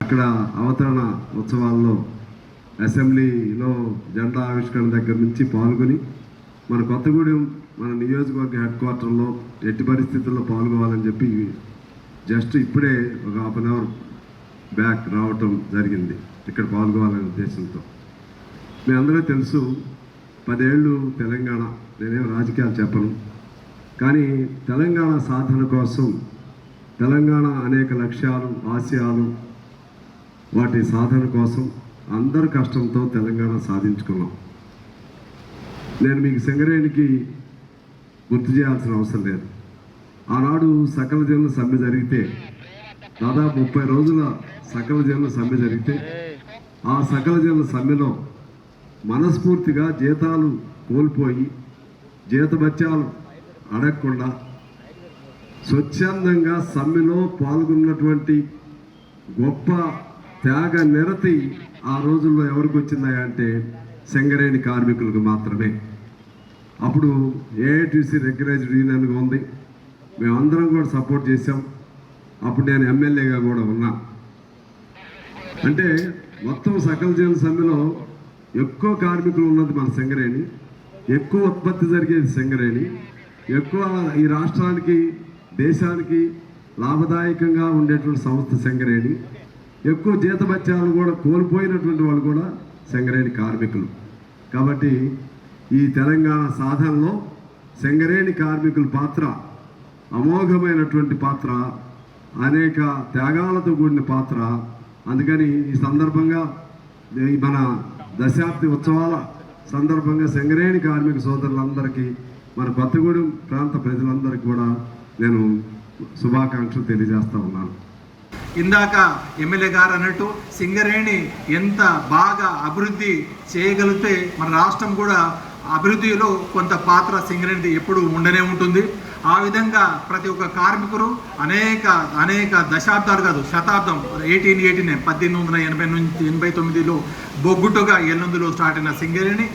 అక్కడ అవతరణ ఉత్సవాల్లో అసెంబ్లీలో జెండా ఆవిష్కరణ దగ్గర నుంచి పాల్గొని మన కొత్తగూడెం మన నియోజకవర్గ హెడ్ క్వార్టర్లో ఎట్టి పరిస్థితుల్లో పాల్గొవాలని చెప్పి జస్ట్ ఇప్పుడే ఒక హాఫ్ అన్ అవర్ బ్యాక్ రావటం జరిగింది ఇక్కడ పాల్గొవాలనే ఉద్దేశంతో. మీ అందరూ తెలుసు 10 ఏళ్ళు తెలంగాణ, నేనేం రాజకీయాలు చెప్పను, కానీ తెలంగాణ సాధన కోసం తెలంగాణ అనేక లక్ష్యాలు ఆశయాలు వాటి సాధన కోసం అందరి కష్టంతో తెలంగాణ సాధించుకున్నాం. నేను మీకు సింగరేణికి గుర్తు చేయాల్సిన అవసరం లేదు. ఆనాడు సకల జనుల సమ్మె జరిగితే దాదాపు 30 రోజుల సకల జనుల సమ్మె జరిగితే ఆ సకల జనుల సమ్మెలో మనస్ఫూర్తిగా జీతాలు కోల్పోయి జీతభత్యాలు అడగకుండా స్వచ్ఛందంగా సమ్మెలో పాల్గొన్నటువంటి గొప్ప త్యాగ నిరతి ఆ రోజుల్లో ఎవరికి వచ్చిందా అంటే సింగరేణి కార్మికులకు మాత్రమే. అప్పుడు ఏఐటీసీ రెగ్యులైజ్డ్ యూనియన్గా ఉంది, మేమందరం కూడా సపోర్ట్ చేసాం. అప్పుడు నేను ఎమ్మెల్యేగా కూడా ఉన్నా. అంటే మొత్తం సకల జనుల సమ్మెలో ఎక్కువ కార్మికులు ఉన్నది మన సింగరేణి, ఎక్కువ ఉత్పత్తి జరిగేది సింగరేణి, ఎక్కువ ఈ రాష్ట్రానికి దేశానికి లాభదాయకంగా ఉండేటువంటి సంస్థ సింగరేణి, ఎక్కువ జీతభత్యాలు కూడా కోల్పోయినటువంటి వాళ్ళు కూడా సింగరేణి కార్మికులు. కాబట్టి ఈ తెలంగాణ సాధనలో సింగరేణి కార్మికుల పాత్ర అమోఘమైనటువంటి పాత్ర, అనేక త్యాగాలతో కూడిన పాత్ర. అందుకని ఈ సందర్భంగా మన దశాబ్ది ఉత్సవాల సందర్భంగా సింగరేణి కార్మిక సోదరులందరికీ, మన కొత్తగూడెం ప్రాంత ప్రజలందరికీ కూడా నేను శుభాకాంక్షలు తెలియజేస్తా ఉన్నాను. ఇందాక ఎమ్మెల్యే గారు అన్నట్టు సింగరేణి ఎంత బాగా అభివృద్ధి చేయగలిగితే మన రాష్ట్రం కూడా అభివృద్ధిలో కొంత పాత్ర సింగరేణిది ఎప్పుడు ఉండనే ఉంటుంది. ఆ విధంగా ప్రతి ఒక్క కార్మికుడు అనేక దశాబ్దాలు కాదు శతాబ్దం 1889 నుంచి 89లో బొగ్గుట్టుగా ఎల్లందులో స్టార్ట్ అయిన సింగరేణి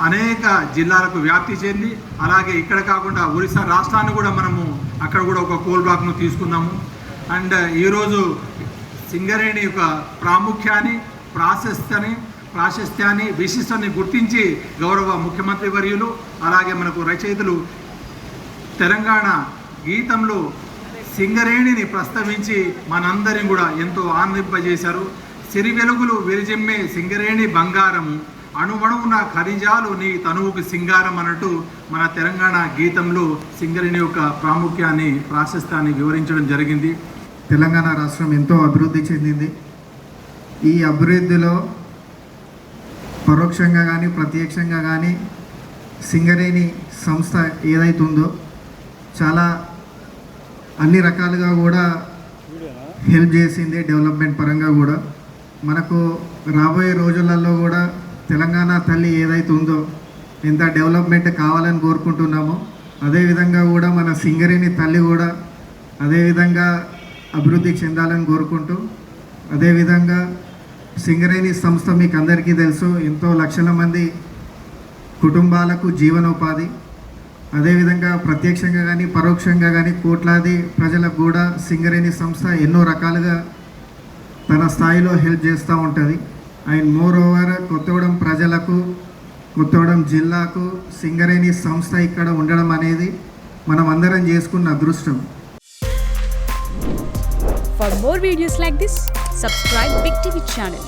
అనేక జిల్లాలకు వ్యాప్తి చెంది, అలాగే ఇక్కడ కాకుండా ఒరిస్సా రాష్ట్రాన్ని కూడా మనము అక్కడ కూడా ఒక కోల్ బ్లాక్ను తీసుకున్నాము. అండ్ ఈరోజు సింగరేణి యొక్క ప్రాముఖ్యాన్ని ప్రాశస్త్యాన్ని విశిష్టాన్ని గుర్తించి గౌరవ ముఖ్యమంత్రి వర్యులు అలాగే మనకు రచయితలు తెలంగాణ గీతంలో సింగరేణిని ప్రస్తావించి మనందరిని కూడా ఎంతో ఆనందింపజేశారు. సిరి వెలుగులు విరిజిమ్మే సింగరేణి బంగారము, అణువణువున ఖనిజాలు నీ తనువుకు సింగారం అన్నట్టు మన తెలంగాణ గీతంలో సింగరేణి యొక్క ప్రాముఖ్యాన్ని ప్రాశస్త్యాన్ని వివరించడం జరిగింది. తెలంగాణ రాష్ట్రం ఎంతో అభివృద్ధి చెందింది. ఈ అభివృద్ధిలో పరోక్షంగా కానీ ప్రత్యక్షంగా కానీ సింగరేణి సంస్థ ఏదైతుందో చాలా అన్ని రకాలుగా కూడా హెల్ప్ చేసింది. డెవలప్మెంట్ పరంగా కూడా మనకు రాబోయే రోజులలో కూడా తెలంగాణ తల్లి ఏదైతే ఉందో ఎంత డెవలప్మెంట్ కావాలని కోరుకుంటున్నామో అదేవిధంగా కూడా మన సింగరేణి తల్లి కూడా అదేవిధంగా అభివృద్ధి చెందాలని కోరుకుంటూ, అదేవిధంగా సింగరేణి సంస్థ మీకు అందరికీ తెలుసు ఎంతో లక్షల మంది కుటుంబాలకు జీవనోపాధి, అదేవిధంగా ప్రత్యక్షంగా కానీ పరోక్షంగా కానీ కోట్లాది ప్రజలకు కూడా సింగరేణి సంస్థ ఎన్నో రకాలుగా తన స్థాయిలో హెల్ప్ చేస్తూ ఉంటుంది. అండ్ మోర్ ఓవర్ కొత్తగూడెం ప్రజలకు కొత్తగూడెం జిల్లాకు సింగరేణి సంస్థ ఇక్కడ ఉండడం అనేది మనం అందరం చేసుకున్న అదృష్టం. For more videos like this, subscribe Big TV channel.